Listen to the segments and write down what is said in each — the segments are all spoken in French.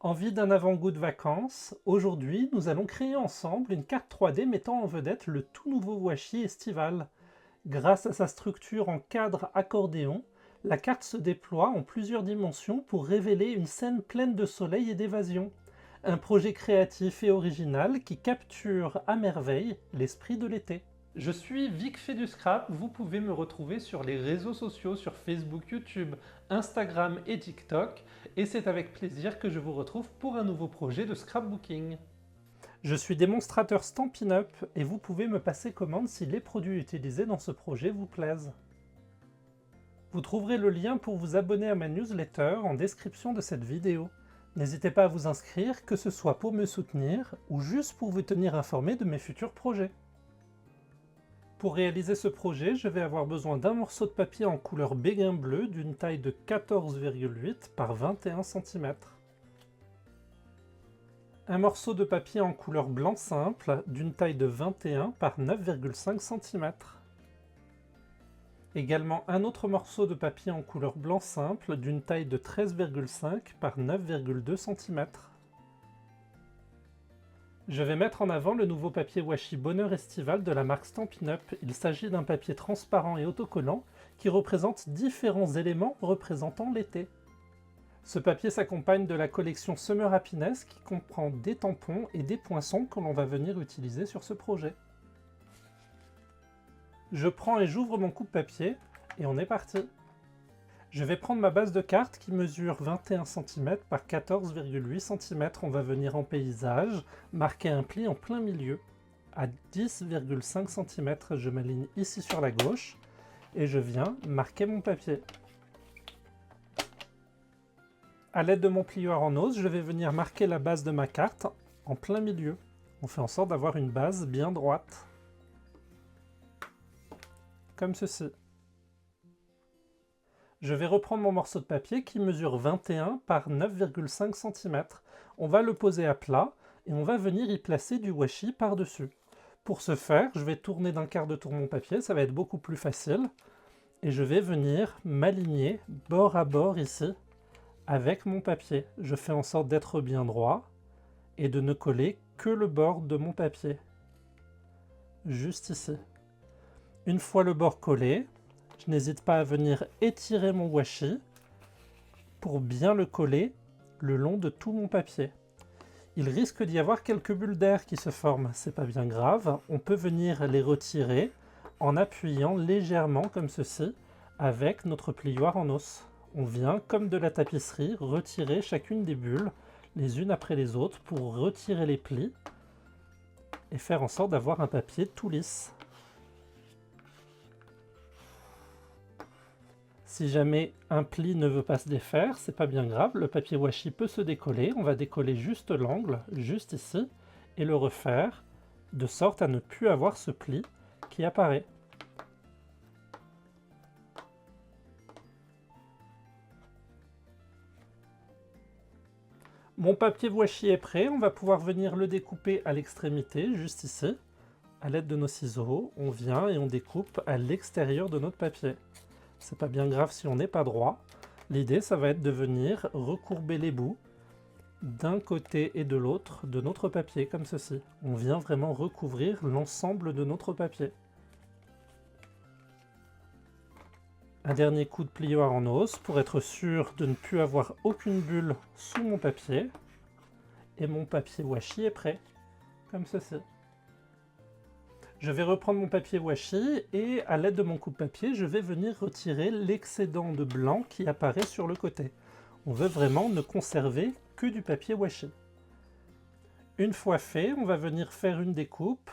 Envie d'un avant-goût de vacances? Aujourd'hui, nous allons créer ensemble une carte 3D mettant en vedette le tout nouveau Washi estival. Grâce à sa structure en cadre accordéon, la carte se déploie en plusieurs dimensions pour révéler une scène pleine de soleil et d'évasion. Un projet créatif et original qui capture à merveille l'esprit de l'été. Je suis Vic fait du scrap, vous pouvez me retrouver sur les réseaux sociaux, sur Facebook, YouTube, Instagram et TikTok, et c'est avec plaisir que je vous retrouve pour un nouveau projet de scrapbooking. Je suis démonstrateur Stampin' Up et vous pouvez me passer commande si les produits utilisés dans ce projet vous plaisent. Vous trouverez le lien pour vous abonner à ma newsletter en description de cette vidéo. N'hésitez pas à vous inscrire, que ce soit pour me soutenir ou juste pour vous tenir informé de mes futurs projets. Pour réaliser ce projet, je vais avoir besoin d'un morceau de papier en couleur béguin bleu d'une taille de 14,8 par 21 cm. Un morceau de papier en couleur blanc simple d'une taille de 21 par 9,5 cm. Également un autre morceau de papier en couleur blanc simple d'une taille de 13,5 par 9,2 cm. Je vais mettre en avant le nouveau papier washi Bonheur estival de la marque Stampin' Up. Il s'agit d'un papier transparent et autocollant qui représente différents éléments représentant l'été. Ce papier s'accompagne de la collection Summer Happiness qui comprend des tampons et des poinçons que l'on va venir utiliser sur ce projet. Je prends et j'ouvre mon coupe-papier et on est parti. Je vais prendre ma base de carte qui mesure 21 cm par 14,8 cm. On va venir en paysage, marquer un pli en plein milieu. À 10,5 cm, je m'aligne ici sur la gauche et je viens marquer mon papier. À l'aide de mon plieur en ose, je vais venir marquer la base de ma carte en plein milieu. On fait en sorte d'avoir une base bien droite. Comme ceci. Je vais reprendre mon morceau de papier qui mesure 21 par 9,5 cm. On va le poser à plat et on va venir y placer du washi par-dessus. Pour ce faire, je vais tourner d'un quart de tour mon papier, ça va être beaucoup plus facile. Et je vais venir m'aligner bord à bord ici avec mon papier. Je fais en sorte d'être bien droit et de ne coller que le bord de mon papier. Juste ici. Une fois le bord collé, je n'hésite pas à venir étirer mon washi pour bien le coller le long de tout mon papier. Il risque d'y avoir quelques bulles d'air qui se forment, c'est pas bien grave. On peut venir les retirer en appuyant légèrement comme ceci avec notre plioir en os. On vient, comme de la tapisserie, retirer chacune des bulles les unes après les autres pour retirer les plis et faire en sorte d'avoir un papier tout lisse. Si jamais un pli ne veut pas se défaire, c'est pas bien grave, le papier washi peut se décoller. On va décoller juste l'angle, juste ici, et le refaire de sorte à ne plus avoir ce pli qui apparaît. Mon papier washi est prêt, on va pouvoir venir le découper à l'extrémité, juste ici. À l'aide de nos ciseaux, on vient et on découpe à l'extérieur de notre papier. C'est pas bien grave si on n'est pas droit. L'idée, ça va être de venir recourber les bouts d'un côté et de l'autre de notre papier, comme ceci. On vient vraiment recouvrir l'ensemble de notre papier. Un dernier coup de plioir en os pour être sûr de ne plus avoir aucune bulle sous mon papier. Et mon papier washi est prêt, comme ceci. Je vais reprendre mon papier washi et à l'aide de mon coupe-papier, je vais venir retirer l'excédent de blanc qui apparaît sur le côté. On veut vraiment ne conserver que du papier washi. Une fois fait, on va venir faire une découpe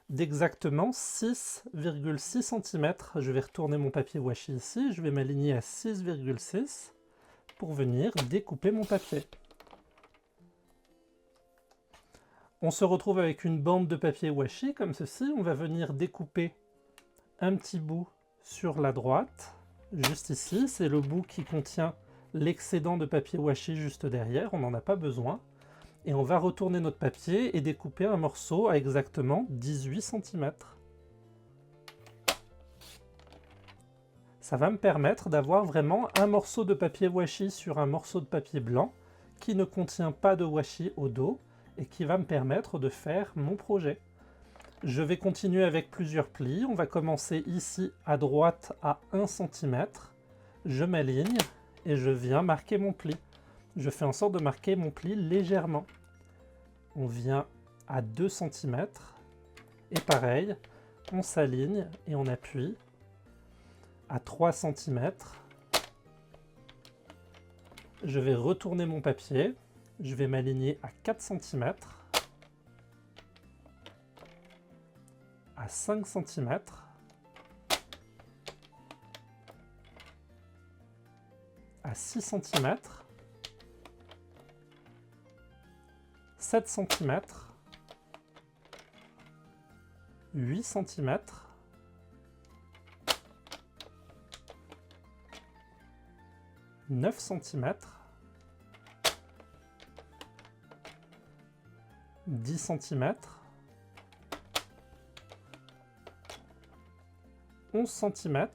d'exactement 6,6 cm. Je vais retourner mon papier washi ici, je vais m'aligner à 6,6 pour venir découper mon papier. On se retrouve avec une bande de papier washi comme ceci. On va venir découper un petit bout sur la droite, juste ici. C'est le bout qui contient l'excédent de papier washi juste derrière. On n'en a pas besoin. Et on va retourner notre papier et découper un morceau à exactement 18 cm. Ça va me permettre d'avoir vraiment un morceau de papier washi sur un morceau de papier blanc qui ne contient pas de washi au dos et qui va me permettre de faire mon projet. Je vais continuer avec plusieurs plis. On va commencer ici à droite à 1 cm. Je m'aligne et je viens marquer mon pli. Je fais en sorte de marquer mon pli légèrement. On vient à 2 cm et pareil, on s'aligne et on appuie à 3 cm. Je vais retourner mon papier, je vais m'aligner à 4 cm, à 5 cm, à 6 cm, 7 cm, 8 cm, 9 cm, 10 cm, 11 cm,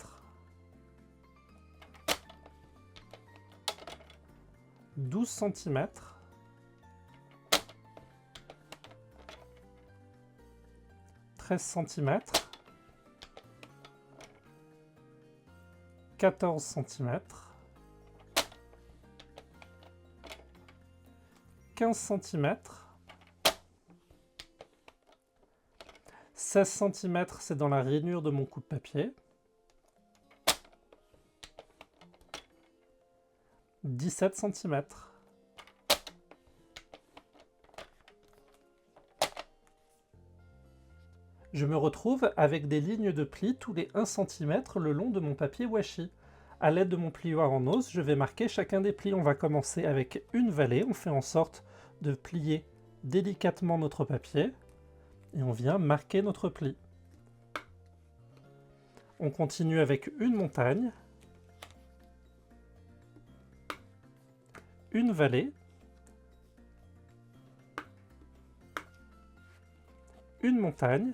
12 cm, 13 cm, 14 cm, 15 cm, 16 cm, c'est dans la rainure de mon coupe-papier, 17 cm. Je me retrouve avec des lignes de plis tous les 1 cm le long de mon papier washi. À l'aide de mon plioir en ose, je vais marquer chacun des plis. On va commencer avec une vallée. On fait en sorte de plier délicatement notre papier et on vient marquer notre pli. On continue avec une montagne, une vallée, une montagne,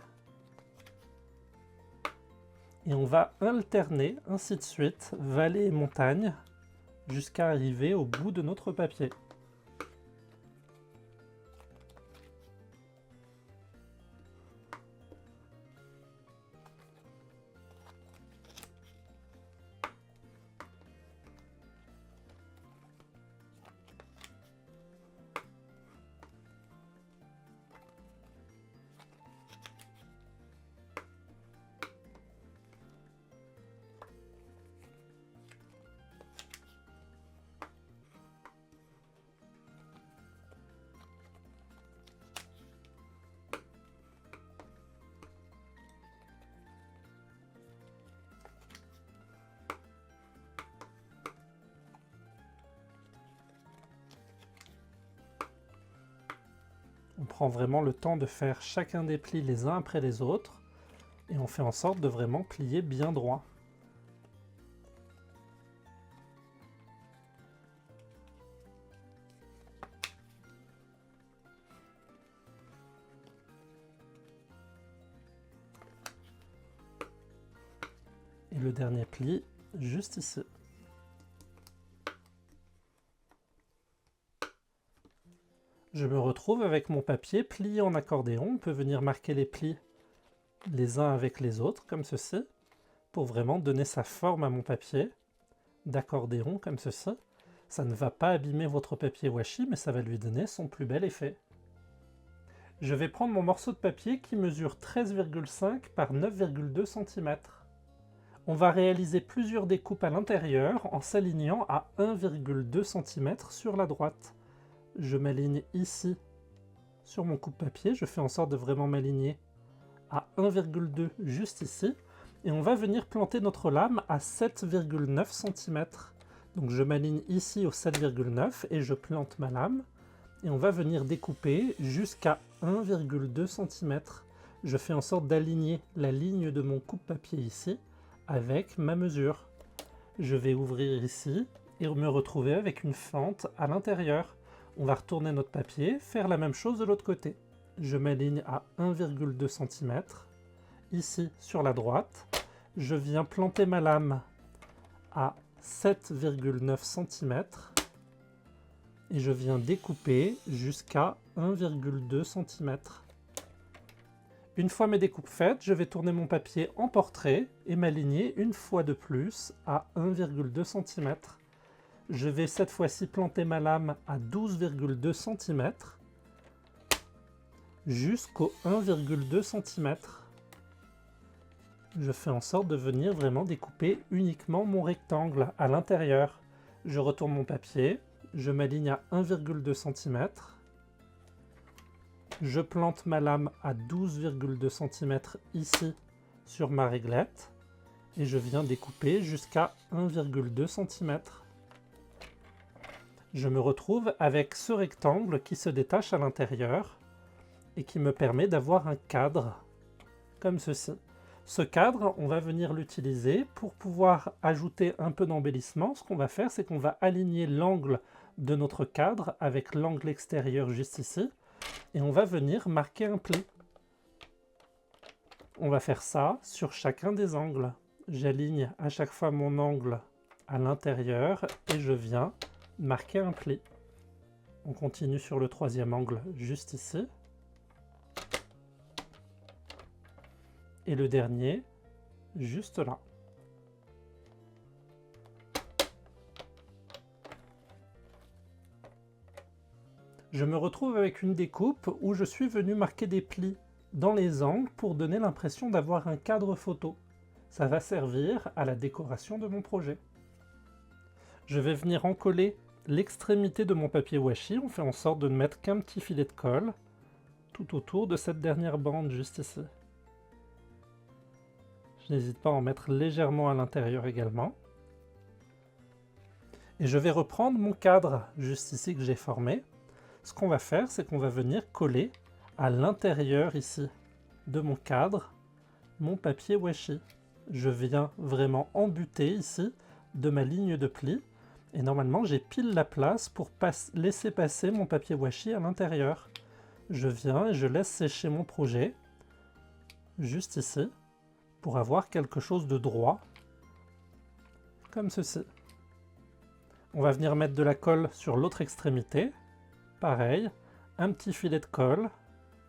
et on va alterner ainsi de suite, vallée et montagne, jusqu'à arriver au bout de notre papier. On prend vraiment le temps de faire chacun des plis les uns après les autres et on fait en sorte de vraiment plier bien droit. Et le dernier pli, juste ici. Je me retrouve avec mon papier plié en accordéon. On peut venir marquer les plis les uns avec les autres, comme ceci, pour vraiment donner sa forme à mon papier d'accordéon, comme ceci. Ça ne va pas abîmer votre papier washi, mais ça va lui donner son plus bel effet. Je vais prendre mon morceau de papier qui mesure 13,5 par 9,2 cm. On va réaliser plusieurs découpes à l'intérieur en s'alignant à 1,2 cm sur la droite. Je m'aligne ici sur mon coupe-papier, je fais en sorte de vraiment m'aligner à 1,2 juste ici, et on va venir planter notre lame à 7,9 cm. Donc je m'aligne ici au 7,9 et je plante ma lame, et on va venir découper jusqu'à 1,2 cm. Je fais en sorte d'aligner la ligne de mon coupe-papier ici avec ma mesure. Je vais ouvrir ici et me retrouver avec une fente à l'intérieur. On va retourner notre papier, faire la même chose de l'autre côté. Je m'aligne à 1,2 cm, ici sur la droite. Je viens planter ma lame à 7,9 cm et je viens découper jusqu'à 1,2 cm. Une fois mes découpes faites, je vais tourner mon papier en portrait et m'aligner une fois de plus à 1,2 cm. Je vais cette fois-ci planter ma lame à 12,2 cm jusqu'au 1,2 cm. Je fais en sorte de venir vraiment découper uniquement mon rectangle à l'intérieur. Je retourne mon papier, je m'aligne à 1,2 cm. Je plante ma lame à 12,2 cm ici sur ma réglette et je viens découper jusqu'à 1,2 cm. Je me retrouve avec ce rectangle qui se détache à l'intérieur et qui me permet d'avoir un cadre comme ceci. Ce cadre, on va venir l'utiliser pour pouvoir ajouter un peu d'embellissement. Ce qu'on va faire, c'est qu'on va aligner l'angle de notre cadre avec l'angle extérieur juste ici et on va venir marquer un pli. On va faire ça sur chacun des angles. J'aligne à chaque fois mon angle à l'intérieur et je viens marquer un pli. On continue sur le troisième angle juste ici. Et le dernier, juste là. Je me retrouve avec une découpe où je suis venu marquer des plis dans les angles pour donner l'impression d'avoir un cadre photo. Ça va servir à la décoration de mon projet. Je vais venir encoller l'extrémité de mon papier washi. On fait en sorte de ne mettre qu'un petit filet de colle tout autour de cette dernière bande juste ici. Je n'hésite pas à en mettre légèrement à l'intérieur également. Et je vais reprendre mon cadre juste ici que j'ai formé. Ce qu'on va faire, c'est qu'on va venir coller à l'intérieur ici de mon cadre mon papier washi. Je viens vraiment embuter ici de ma ligne de pli et normalement j'ai pile la place pour laisser passer mon papier washi à l'intérieur. Je viens et je laisse sécher mon projet juste ici pour avoir quelque chose de droit comme ceci. On va venir mettre de la colle sur l'autre extrémité. Pareil, un petit filet de colle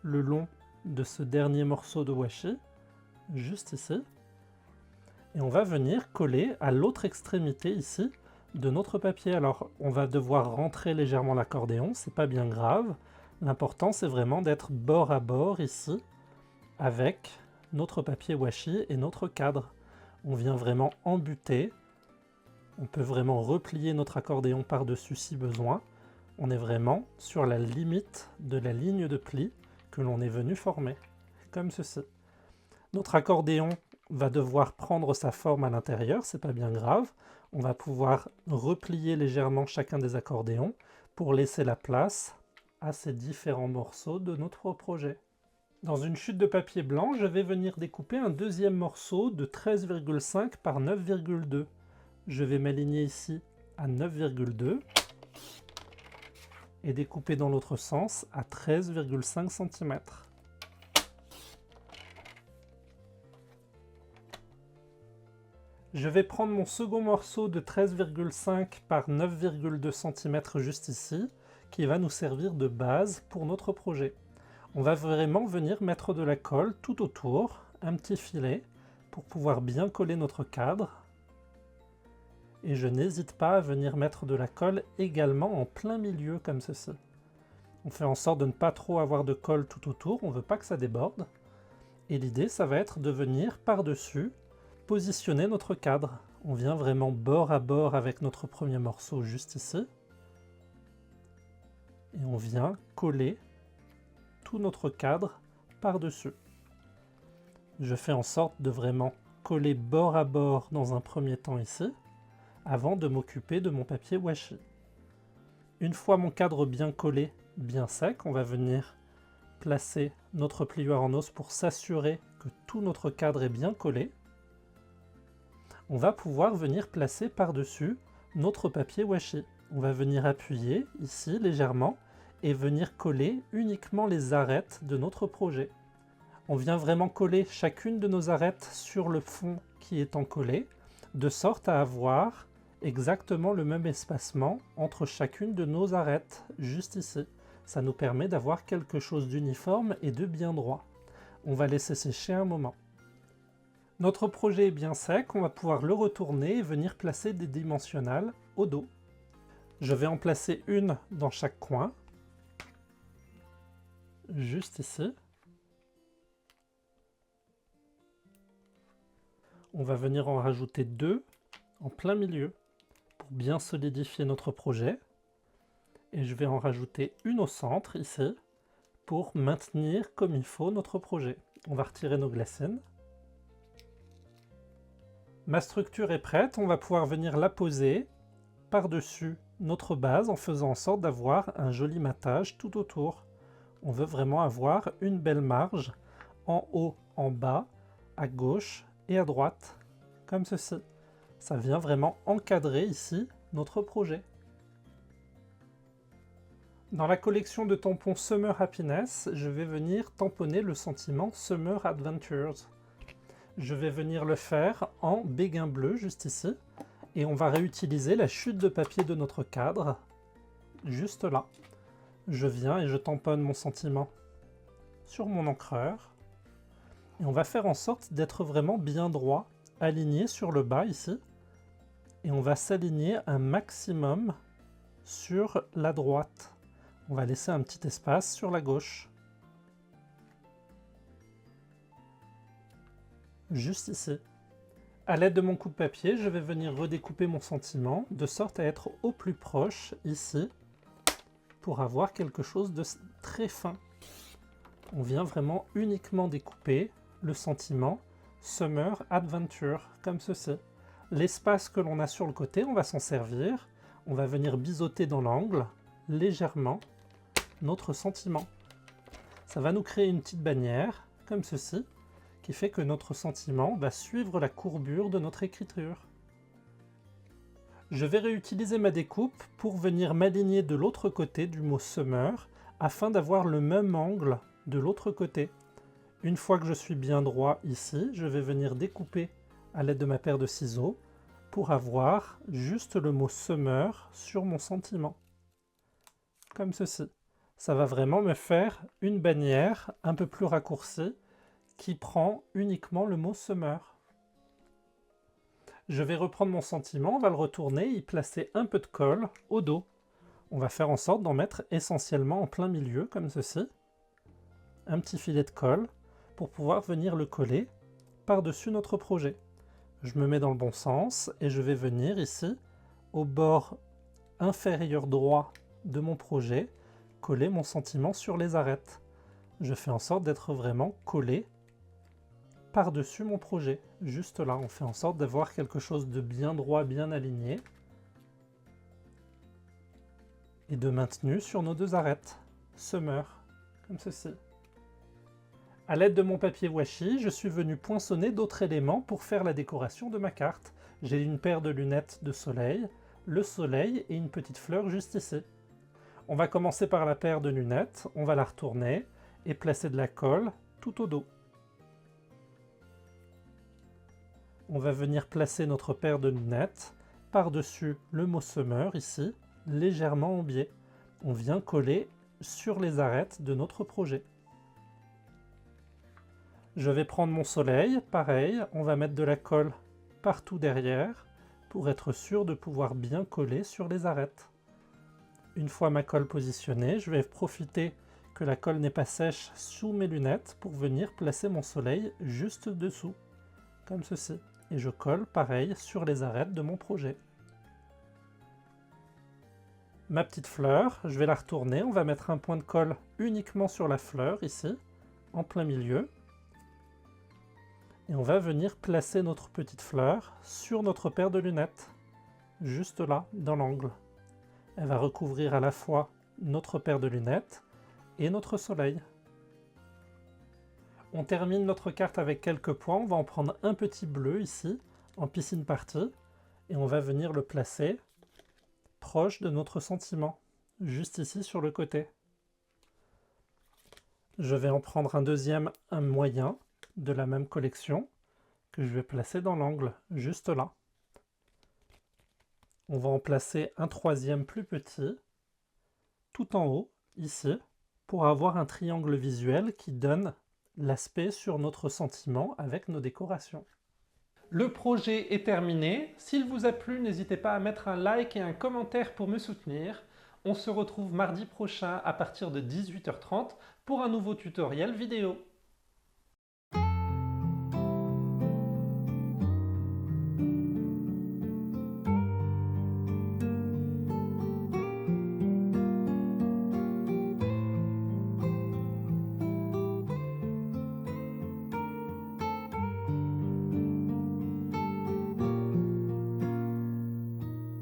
le long de ce dernier morceau de washi, juste ici. Et on va venir coller à l'autre extrémité ici de notre papier. Alors on va devoir rentrer légèrement l'accordéon, c'est pas bien grave. L'important c'est vraiment d'être bord à bord ici avec notre papier washi et notre cadre. On vient vraiment embuter. On peut vraiment replier notre accordéon par-dessus si besoin. On est vraiment sur la limite de la ligne de pli que l'on est venu former, comme ceci. Notre accordéon va devoir prendre sa forme à l'intérieur, c'est pas bien grave. On va pouvoir replier légèrement chacun des accordéons pour laisser la place à ces différents morceaux de notre projet. Dans une chute de papier blanc, je vais venir découper un deuxième morceau de 13,5 par 9,2. Je vais m'aligner ici à 9,2 et découper dans l'autre sens à 13,5 cm. Je vais prendre mon second morceau de 13,5 par 9,2 cm juste ici, qui va nous servir de base pour notre projet. On va vraiment venir mettre de la colle tout autour, un petit filet, pour pouvoir bien coller notre cadre. Et je n'hésite pas à venir mettre de la colle également en plein milieu comme ceci. On fait en sorte de ne pas trop avoir de colle tout autour, on ne veut pas que ça déborde. Et l'idée, ça va être de venir par-dessus positionner notre cadre. On vient vraiment bord à bord avec notre premier morceau juste ici. Et on vient coller tout notre cadre par-dessus. Je fais en sorte de vraiment coller bord à bord dans un premier temps ici, avant de m'occuper de mon papier washi. Une fois mon cadre bien collé, bien sec, on va venir placer notre plioir en os pour s'assurer que tout notre cadre est bien collé. On va pouvoir venir placer par-dessus notre papier washi. On va venir appuyer ici légèrement et venir coller uniquement les arêtes de notre projet. On vient vraiment coller chacune de nos arêtes sur le fond qui est encollé, de sorte à avoir exactement le même espacement entre chacune de nos arêtes, juste ici. Ça nous permet d'avoir quelque chose d'uniforme et de bien droit. On va laisser sécher un moment. Notre projet est bien sec, on va pouvoir le retourner et venir placer des dimensionnales au dos. Je vais en placer une dans chaque coin, juste ici. On va venir en rajouter deux en plein milieu pour bien solidifier notre projet. Et je vais en rajouter une au centre ici pour maintenir comme il faut notre projet. On va retirer nos glacines. Ma structure est prête, on va pouvoir venir la poser par-dessus notre base en faisant en sorte d'avoir un joli matage tout autour. On veut vraiment avoir une belle marge en haut, en bas, à gauche et à droite, comme ceci. Ça vient vraiment encadrer ici notre projet. Dans la collection de tampons Summer Happiness, je vais venir tamponner le sentiment Summer Adventures. Je vais venir le faire en béguin bleu, juste ici, et on va réutiliser la chute de papier de notre cadre, juste là. Je viens et je tamponne mon sentiment sur mon encreur, et on va faire en sorte d'être vraiment bien droit, aligné sur le bas ici, et on va s'aligner un maximum sur la droite. On va laisser un petit espace sur la gauche. Juste ici. À l'aide de mon coupe-papier, je vais venir redécouper mon sentiment de sorte à être au plus proche ici pour avoir quelque chose de très fin. On vient vraiment uniquement découper le sentiment Summer Adventure comme ceci. L'espace que l'on a sur le côté, on va s'en servir. On va venir biseauter dans l'angle légèrement notre sentiment. Ça va nous créer une petite bannière comme ceci qui fait que notre sentiment va suivre la courbure de notre écriture. Je vais réutiliser ma découpe pour venir m'aligner de l'autre côté du mot Summer afin d'avoir le même angle de l'autre côté. Une fois que je suis bien droit ici, je vais venir découper à l'aide de ma paire de ciseaux pour avoir juste le mot Summer sur mon sentiment. Comme ceci. Ça va vraiment me faire une bannière un peu plus raccourcie qui prend uniquement le mot Summer. Je vais reprendre mon sentiment, on va le retourner et y placer un peu de colle au dos. On va faire en sorte d'en mettre essentiellement en plein milieu, comme ceci. Un petit filet de colle pour pouvoir venir le coller par-dessus notre projet. Je me mets dans le bon sens et je vais venir ici, au bord inférieur droit de mon projet, coller mon sentiment sur les arêtes. Je fais en sorte d'être vraiment collé par-dessus mon projet. Juste là, on fait en sorte d'avoir quelque chose de bien droit, bien aligné et de maintenu sur nos deux arêtes. Summer, comme ceci. À l'aide de mon papier washi, je suis venu poinçonner d'autres éléments pour faire la décoration de ma carte. J'ai une paire de lunettes de soleil, le soleil et une petite fleur juste ici. On va commencer par la paire de lunettes, on va la retourner et placer de la colle tout au dos. On va venir placer notre paire de lunettes par-dessus le mot Summer ici, légèrement en biais. On vient coller sur les arêtes de notre projet. Je vais prendre mon soleil, pareil, on va mettre de la colle partout derrière pour être sûr de pouvoir bien coller sur les arêtes. Une fois ma colle positionnée, je vais profiter que la colle n'est pas sèche sous mes lunettes pour venir placer mon soleil juste dessous, comme ceci. Et je colle pareil sur les arêtes de mon projet. Ma petite fleur, je vais la retourner, on va mettre un point de colle uniquement sur la fleur ici, en plein milieu. Et on va venir placer notre petite fleur sur notre paire de lunettes, juste là, dans l'angle. Elle va recouvrir à la fois notre paire de lunettes et notre soleil. On termine notre carte avec quelques points, on va en prendre un petit bleu ici, en piscine partie, et on va venir le placer proche de notre sentiment, juste ici sur le côté. Je vais en prendre un deuxième, un moyen, de la même collection, que je vais placer dans l'angle, juste là. On va en placer un troisième plus petit, tout en haut, ici, pour avoir un triangle visuel qui donne l'aspect sur notre sentiment avec nos décorations. Le projet est terminé. S'il vous a plu, n'hésitez pas à mettre un like et un commentaire pour me soutenir. On se retrouve mardi prochain à partir de 18h30 pour un nouveau tutoriel vidéo.